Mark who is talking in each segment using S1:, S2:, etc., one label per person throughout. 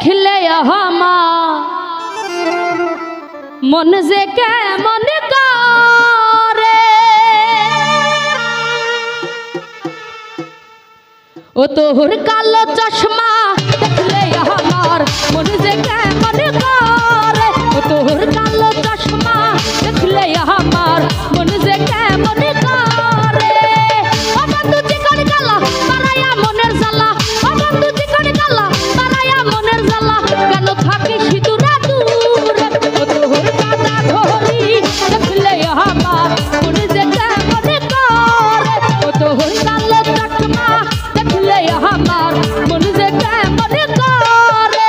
S1: देखले আমার मन जे কেমন করে ও তোর কালো চশমা দেখলে আমার मन जे কেমন করে ও তোর কালো চশমা দেখলে আমার मन जे কেমন করে ও বন্ধু চিকন কালা মারায়া মনের জ্বালা ও বন্ধু চিকন কালা মারায়া মনের জ্বালা কেন থাকিস দূরে দূরে ও তোর কাদা ধরি দেখলে আমার मन जे কেমন করে ও তোর কালো চশমা দেখলে আমার मन जे কেমন করে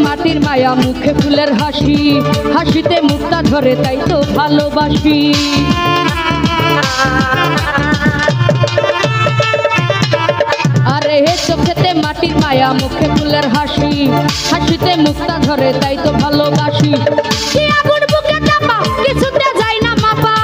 S1: মাটির মায়া মুখে ফুলের হাসি হাসিতে মুক্তা ধরে তাই তো ভালোবাসি আরে হে চোখেতে মাটির মায়া মুখে ফুলের হাসি হাসিতে মুক্তা ধরে তাই তো ভালোবাসি কি আগুন বুকে চাপা কিছুতে যায় না মাপা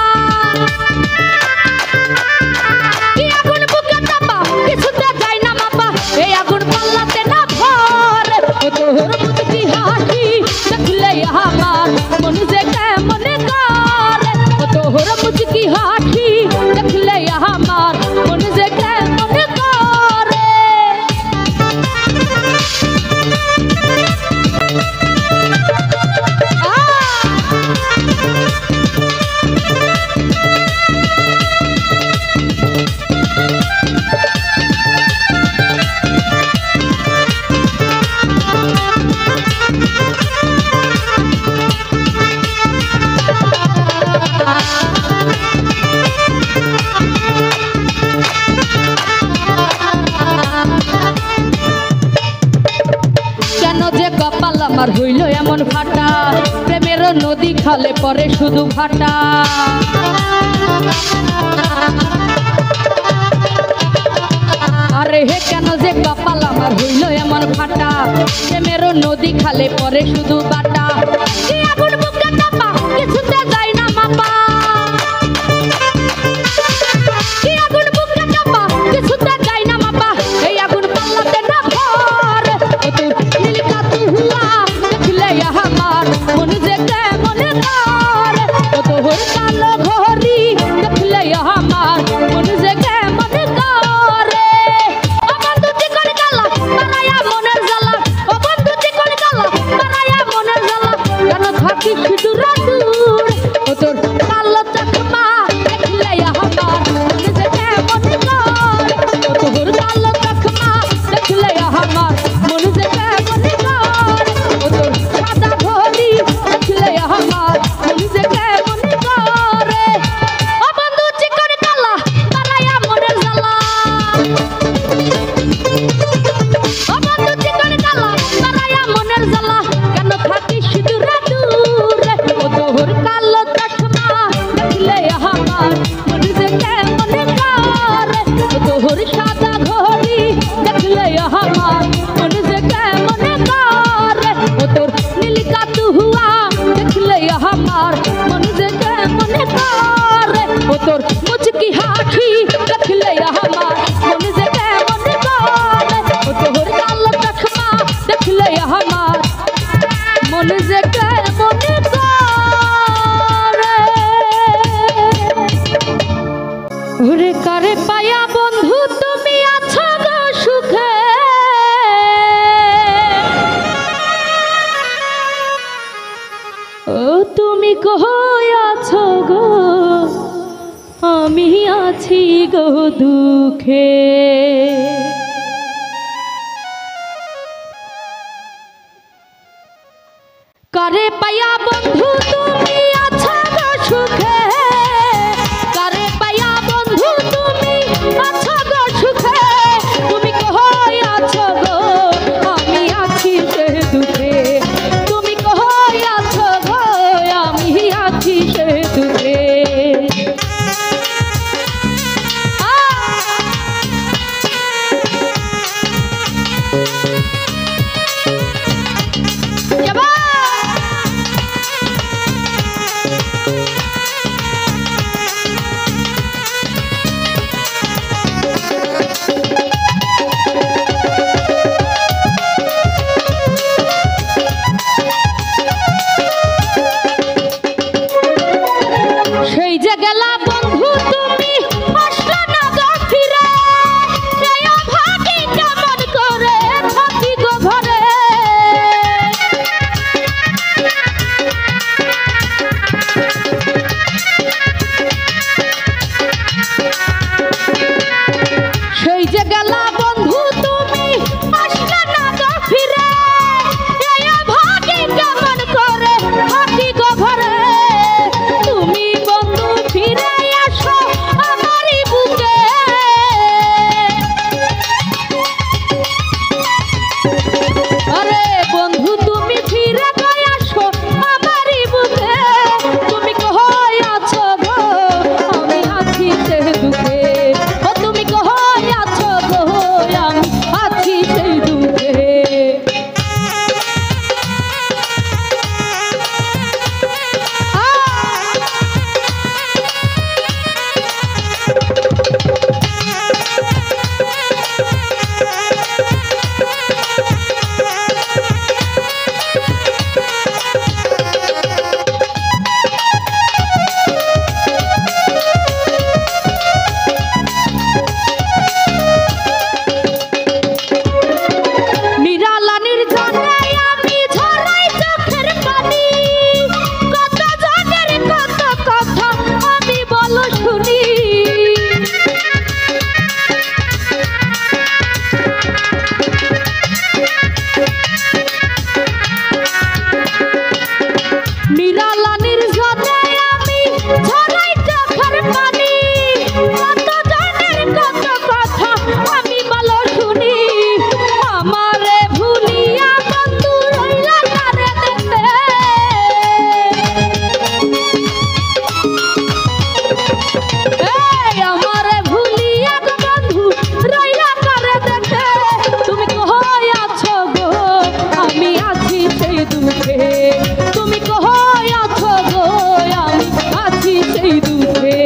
S1: কি আগুন বুকে চাপা কিছুতে যায় না মাপা এই আগুন পাল্লাতে না ভরে ও তোর মুচকি হাসি দেখলে আমার मन जे কেমন করে ও তোর মুচকি হাসি দেখলে আমার मन जे কেমন করে আমার হইল এমন ফাটা প্রেমের নদী খালে পরে শুধু ফাটা আরে হে কেন যে কপাল আমার হইল এমন ফাটা প্রেমের নদী খালে পরে শুধু বাটা কি আগুন বুকে চাপা কিছুতে যায় না মাপা কি আগুন বুকে চাপা কিছুতে যায় না মাপা এই আগুন পাল্লাতে না ভর ও তুই নীলকা তুহুয়া আমার मन जे কেমন করে ও তোর কালো ঘড়ি দেখলে আমার मन जे কেমন করে ও বন্ধু চিকন কালা মারায়া মনের জ্বালা ও বন্ধু চিকন কালা মারায়া মনের জ্বালা কেন থাকিস দূরে দূরে ও তোর কালো চশমা দেখলে আমার मन जे কেমন করে ও তোর কালো চশমা দেখলে আমার मन जे কেমন করে ও তোর সাদা ঘড়ি দেখলে আমার मन जे কেমন করে ও বন্ধু চিকন কালা মারায়া মনের জ্বালা ও বন্ধু চিকন কালা মারায়া মনের জ্বালা কেন থাকিস দূরে দূরে ও তোর কালো চশমা দেখলে আমার मन जे কেমন করে ও তোর সাদা ঘড়ি দেখলে আমার मन जे কেমন করে ও তোর নীলকা তুহুয়া দেখলে আমার मन जे কেমন করে ও তোর মুচকি হাসি দেখলে আমার मन जे কেমন করে ও তোর কালো চশমা দেখলে আমার मन जे কেমন করে ওরে কারে পায়া বন্ধু তুমি আছো গো সুখে ও তুমি কই আছো গো আমি আছি গো দুঃখে কারে পায়া বন্ধু তুমি আছো গো সুখে কারে পায়া বন্ধু তুমি সেই যে গেলা বন্ধু তুমি আসলো না গো ফিরে, এই অভাগী কেমন করে থাকি গো ঘরে। সেই যে গেলা বন্ধু তুমি আসলো না গো ফিরে, এই অভাগী কেমন করে থাকি গো ঘরে। তুমি বন্ধু ফিরে আসো আমারই বুকে, আরে বন্ধু তুমি ফিরে আসো আমারই বুকে। তুমি কই আছো গো আমি আছি সেই দুঃখে, ও তুমি কই আছো গো আমি আছি সেই দুঃখে। তুমি কই আছো গো আমি আছি সেই দুঃখে।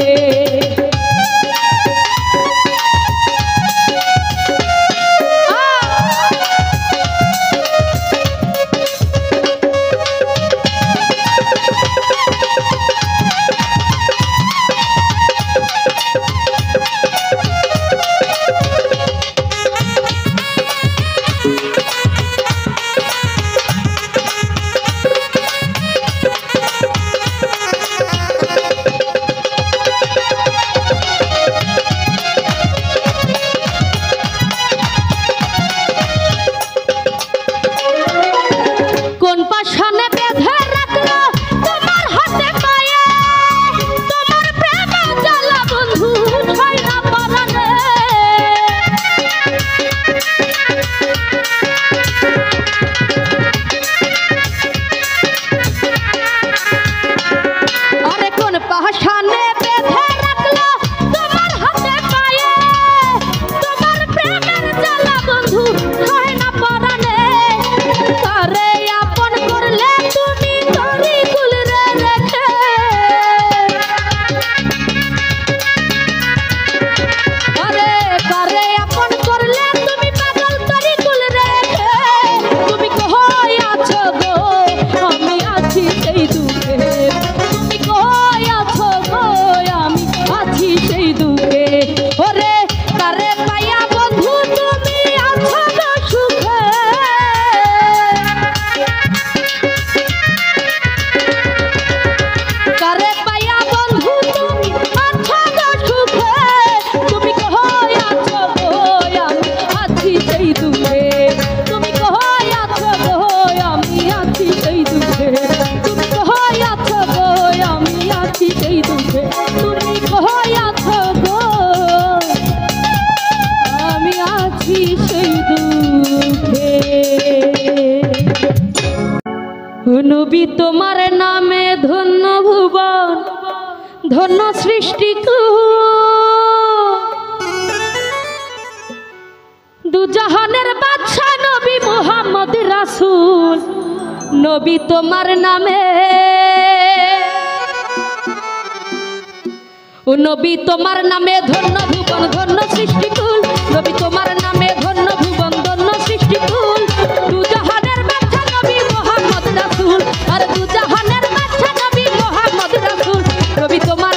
S1: নবী তোমার নামে ধন্য ভুবন ধন্য সৃষ্টি দুজাহানের বাদশা নবী মুহাম্মদ রাসূল। নবী তোমার নামে ও নবী তোমার নামে ধন্য ভুবন ধন্য সৃষ্টিকুল। নবী তোমার নামে ধন্য ভুবন ধন্য সৃষ্টিকুল। দুজাহানের বাদশা নবী মুহাম্মদ রাসূল, আর দুজাহানের বাদশা নবী মুহাম্মদ রাসূল। নবী তোমার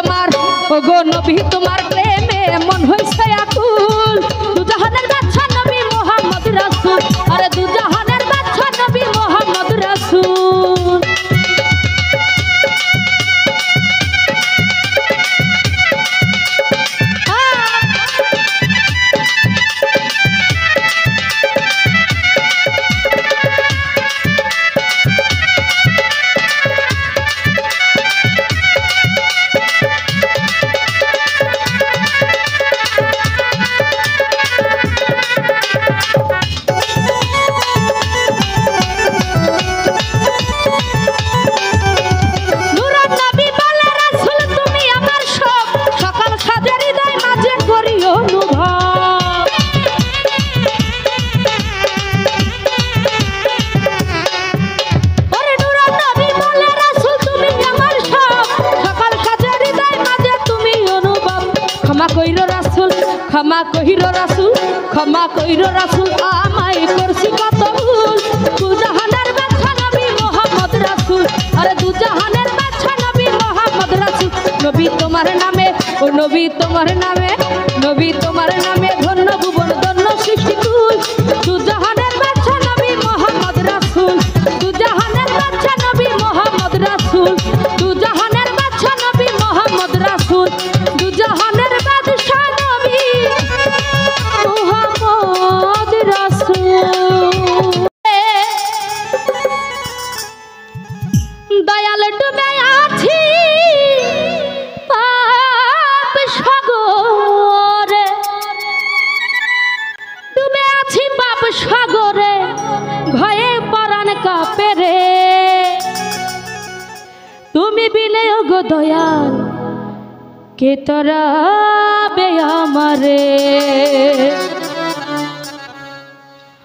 S1: আমার ওগো নবী তোমার প্রেমে মন হইছে আকুল দুজাহানের বাদশা নবী মোহাম্মদ রাসূল আরে দুজাহানের বাদশা নবী মোহাম্মদ রাসূল ক্ষমা কইরো রাসূল ক্ষমা কইরো রাসূল আমায় করছি কত ভুল দুজাহানের বাদশা নবী মোহাম্মদ রাসূল আরে দুজাহানের বাদশা নবী মোহাম্মদ রাসূল নবী তোমার নামে ও নবী তোমার নামে নবী তোমার নামে ধন্য ভুবন ধন্য সৃষ্টিকুল দুজাহানের বাদশা নবী মোহাম্মদ রাসূল দুজাহানের বাদশা নবী মোহাম্মদ রাসূল দুজাহানের বাদশা নবী মোহাম্মদ রাসূল দুজাহানের বাদশা দয়াল ডুবে আছি পাপ সাগরে ডুবে আছি পাপ সাগরে ভয়ে পরাণ কাঁপে রে তুমি বিনে গো দয়াল কে তরাবে আমারে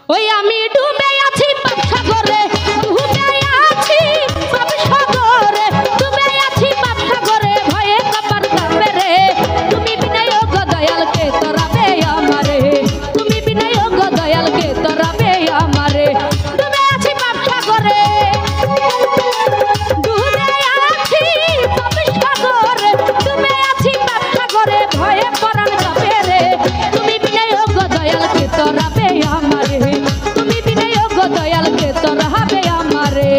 S1: ওই আমি ডুবে আছি পাপ সাগরে ডুবে আছি পাপ সাগরে ডুবে আছি পাপ সাগরে ভয়ে কপাল কাঁপে রে তুমি বিনয় গো দয়াল কে তরাবে আমারে তুমি বিনয় গো দয়াল কে তরাবে আমারে ডুবে আছি পাপ সাগরে ডুবে আছি পাপ সাগরে ডুবে আছি পাপ সাগরে ভয়ে পরাণ কাঁপে রে তুমি বিনয় গো দয়াল কে তরাবে আমারে তুমি বিনয় গো দয়াল কে তরাবে আমারে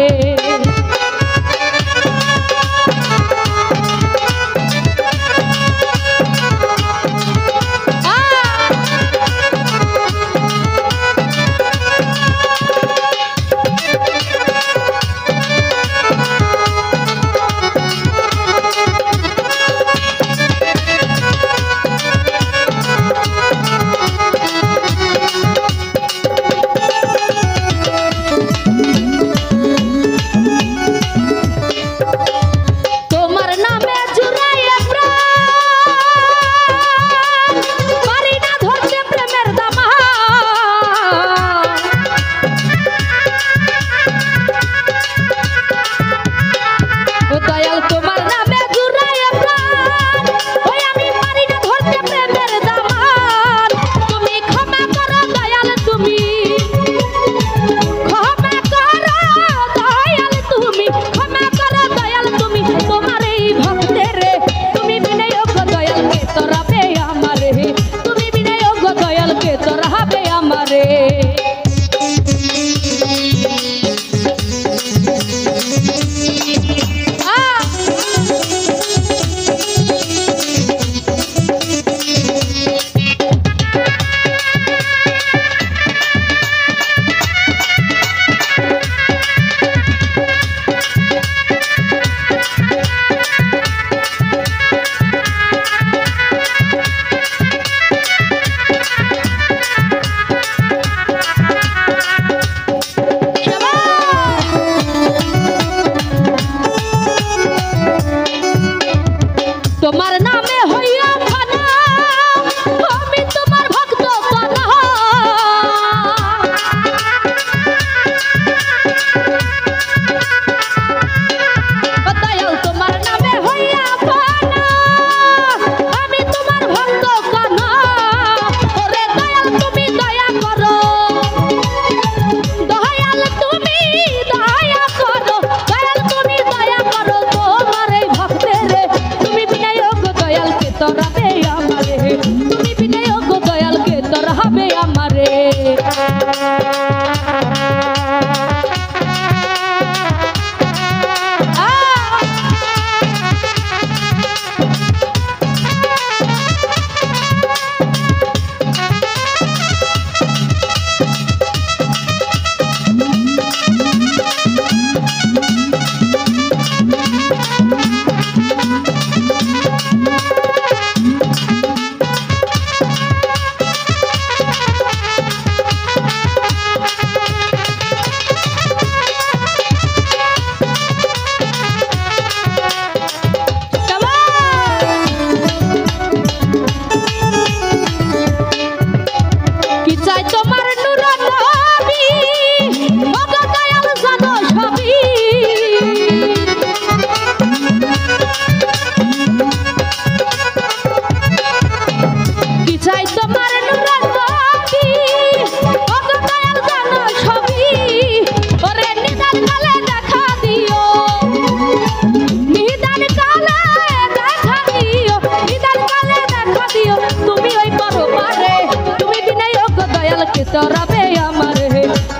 S1: তরাবে আমারে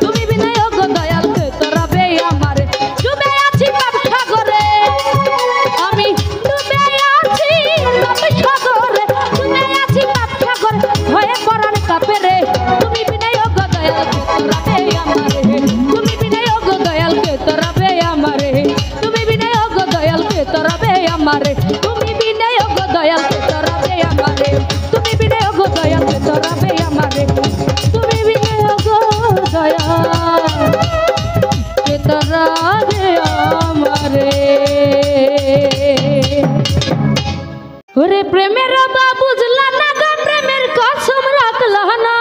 S1: তুমি বিনয় গো দয়াল কে তরাবে আমারে ডুবে আছি পাপ সাগরে আমি ডুবে আছি পাপ সাগরে ডুবে আছি পাপ সাগরে ভয়ে পরাণ কাঁপে রে তুমি বিনয় গো দয়াল কে তরাবে আমারে তুমি বিনয় গো দয়াল কে তরাবে আমারে তুমি বিনয় গো দয়াল কে তরাবে আমারে তুমি বিনয় গো দয়াল কে তরাবে আমারে তুমি বিনয় গো দয়াল কে তরাবে আমারে তুমি বিনয় গো দয়াল কে তরাবে আমারে ওরে প্রেমের বা বুঝলা না গো প্রেমের কসম রাখলা না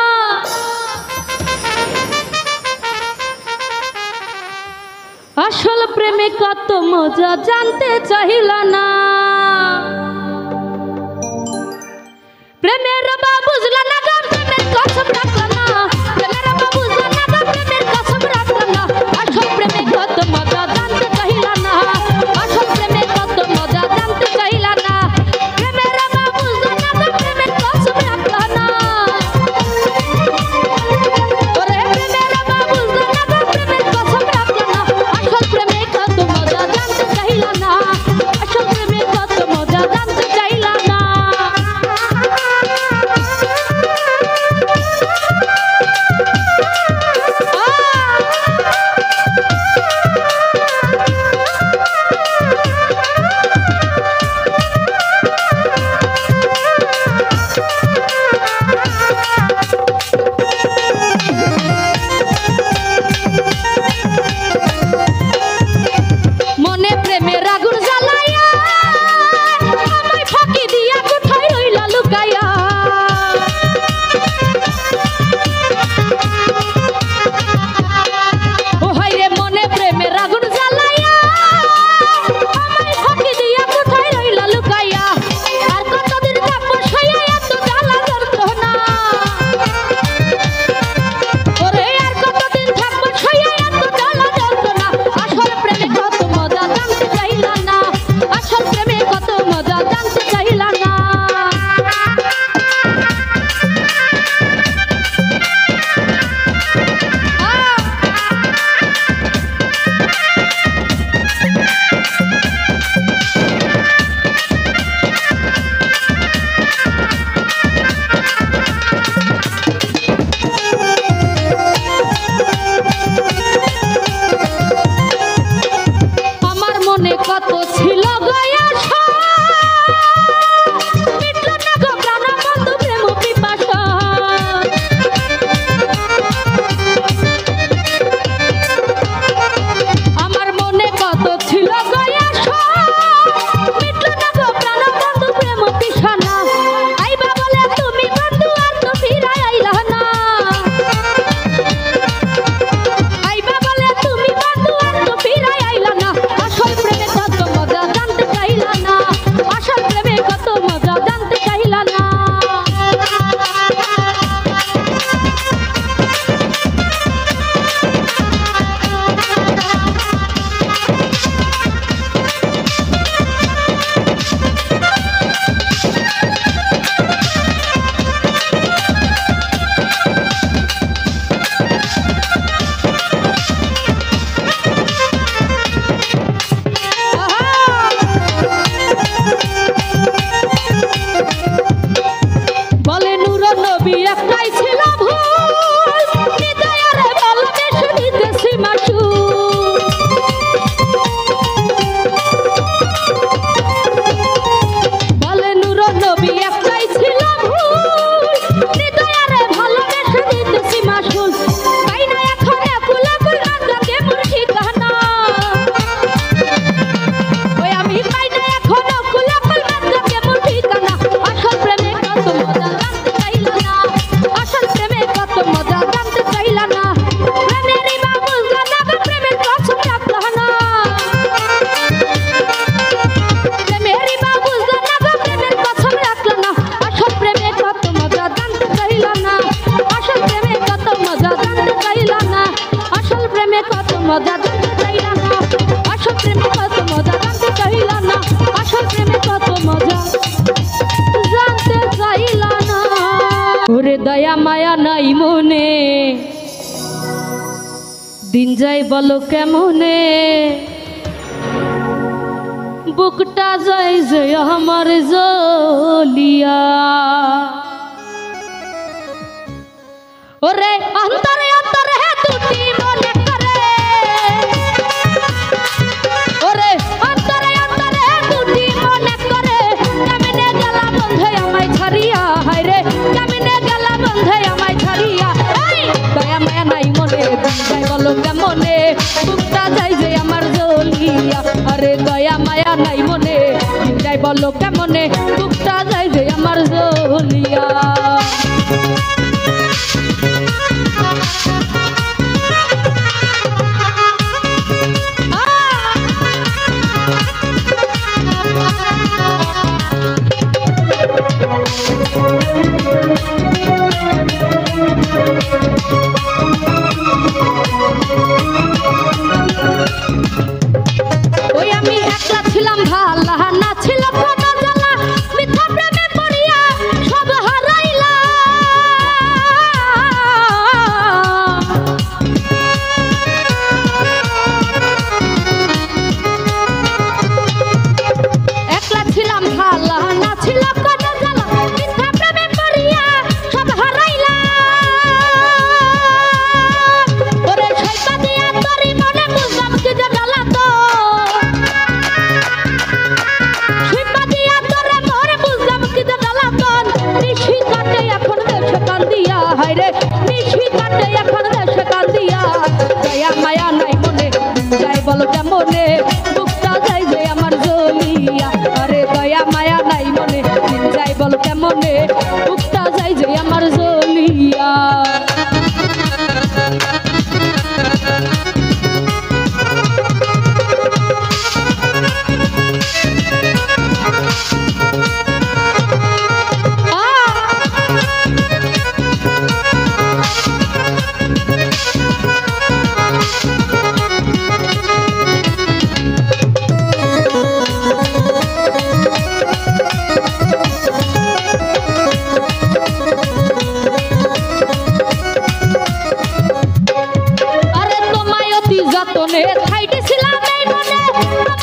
S1: আসল প্রেমে কত মজা জানতে চাহিলা না প্রেমের বা বুঝলা না গো প্রেমের কসম রাখলা না প্রেমের বা বুঝলা না গো প্রেমের কসম রাখলা না আসল প্রেমে কত মজা জানতে চাহিলা না আসল প্রেমে কত মজা জানতে চাহিলা না প্রেমের বা বুঝলা না গো প্রেমের কসম রাখলা না ওরে প্রেমের বা বুঝলা না গো প্রেমের কসম রাখলা না আসল প্রেমে কত মজা জানতে চাহিলা না আসল প্রেমে কত মজা জানতে চাহিলা না মনে প্রেমের আগুন জ্বালায়া আমায় ফাঁকি দিয়া কোথায় রইলা লুকায়া ও হায় রে মনে প্রেমের আগুন জ্বালায়া আমায় ফাঁকি দিয়া কোথায় রইলা লুকায়া আর কতদিন থাকবো সইয়া এত জ্বালা যন্ত্রণা ওরে আর কতদিন থাকবো সইয়া এত জ্বালা যন্ত্রণা আসল প্রেমে কত মজা জানতে চাইলা না আসল প্রেমে কত মজা জানতে চাইলা না আমার মনে কত ছিল গয়া মিটলো না গো প্রাণ বন্ধু প্রেম পিপাসা আমার মনে কত ছিল গয়া মিটলো না গো প্রাণ বন্ধু প্রেম পিপাসা আইবা বলে তুমি বন্ধু আর তো ফিরাই আইলা না আইবা বলে তুমি বন্ধু আর তো ফিরাই আইলা না আসল প্রেমে কত মজা জানতে চাইলা না আসল প্রেমে কত মজা জানতে চাইলা না আহা দয়া মায়া নাই মনে দিন যাই বলো কেমনে বুকটা যায় যে আমার জ্বলিয়া ওরে অন্তরে অন্তরে দুটি মনে করে ওরে অন্তরে অন্তরে দুটি মনে করে কেমনে গেলা বন্ধে আমায় ছাড়িয়া হায় রে কেমনে গেলা বন্ধে আমায় ছাড়িয়া দয়া মায়া নাই মনে যাই বলো কেমনে বুকটা যায় যে আমার জ্বলিয়া আরে দয়া মায়া নাই মনে যাই বলো কেমনে বুকটা যায় যে আমার জ্বলিয়া ওই আমি একলা ছিলাম ভালা না ছিল কোনো জ্বালা মিথ্যা প্রেমে পড়িয়া সব হারাইলা একলা ছিলাম ভালা না ছিল কোনো জ্বালা মিথ্যা প্রেমে পড়িয়া সব হারাইলা ওরে ছয়পা দিয়া তোরি মনে বুঝলাম কি যে জ্বালা তো ছয়পা দিয়া তোরে মনে বুঝলাম কি যে জ্বালা তো নিশি কাটে এখন দেশে কান্দিয়া হায় রে নিশি কাটে এখন দেশে কান্দিয়া দয়া মায়া নাই মনে যাই বলো কেমনে বুকটা যাই যে আমার জ্বলিয়া আরে দয়া মায়া নাই মনে যাই বলো কেমনে বুকটা যাই যে আমার জ্বলিয়া আরে তোমায় অতি যতনে খাইতেছিলাম এই মনে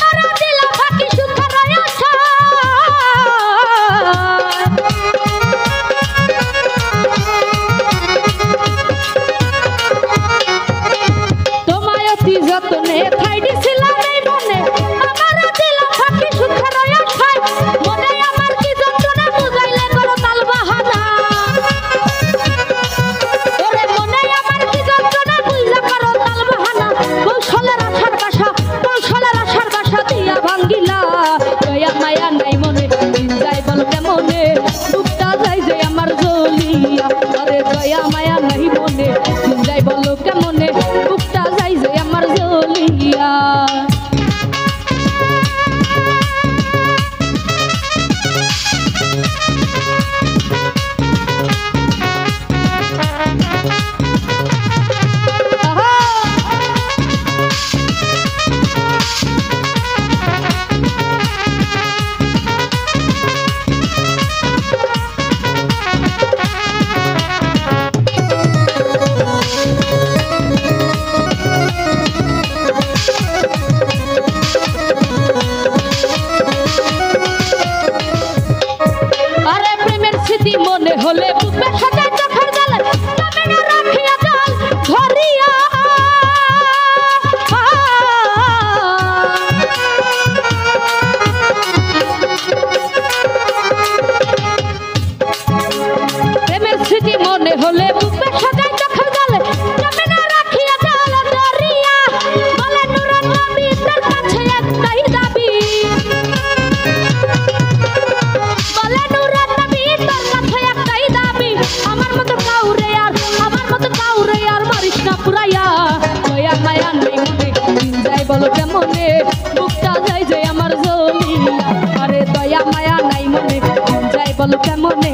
S1: আমার দিলা ফাঁকি সুখের আশা তোমায় অতি যতনে খাইতেছিলাম এই মনে আমার দিলা ফাঁকি সুখের আশা মনে আমার কি যন্ত্রণা বুঝাইলে করো তাল বাহানা ওরে মনে আমার কি যন্ত্রণা বুঝা করো তাল বাহানা কৌশলের আশার বাসা দিয়া ভাঙ্গিলা দয়া মায়া নাই মনে যাই বল কেমনে বুকটা যাই যে আমার জ্বলিয়া আরে দয়া মায়া নাই মনে যাই বল কেমনে বুকটা যাই যে আমার জ্বলিয়া আরে প্রেমের স্মৃতি মনে হলে বুকে সাজায় চোখের জলে কেমনে রাখিয়া জল ধরিয়া প্রেমের স্মৃতি মনে হলে বুকে সাজায় চোখের জলে কেমনে রাখিয়া জল ধরিয়া বলে নুরুন নবী তার কাছে একটাই দাবি বলে নুরুন নবী তার কাছে একটাই দাবি আমার মতো কাউরে আর মারিস না পুরাইয়া দয়া মায়া নাই মনে যাই বলো কেমনে বুকটা যাই যে আমার জ্বলিয়া আরে দয়া মায়া নাই মনে যাই বলো কেমনে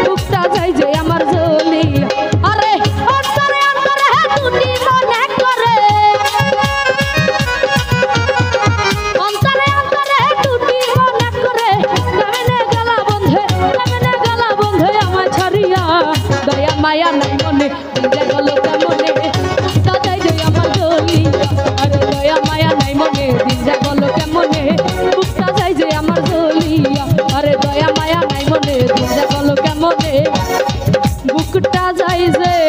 S1: বুকটা যাই যে আমার জ্বলিয়া আরে অন্তরে অন্তরে দুটি মনে করে অন্তরে অন্তরে দুটি মনে করে কেমনে গেলা বন্ধে আমায় ছাড়িয়া দয়া এই যে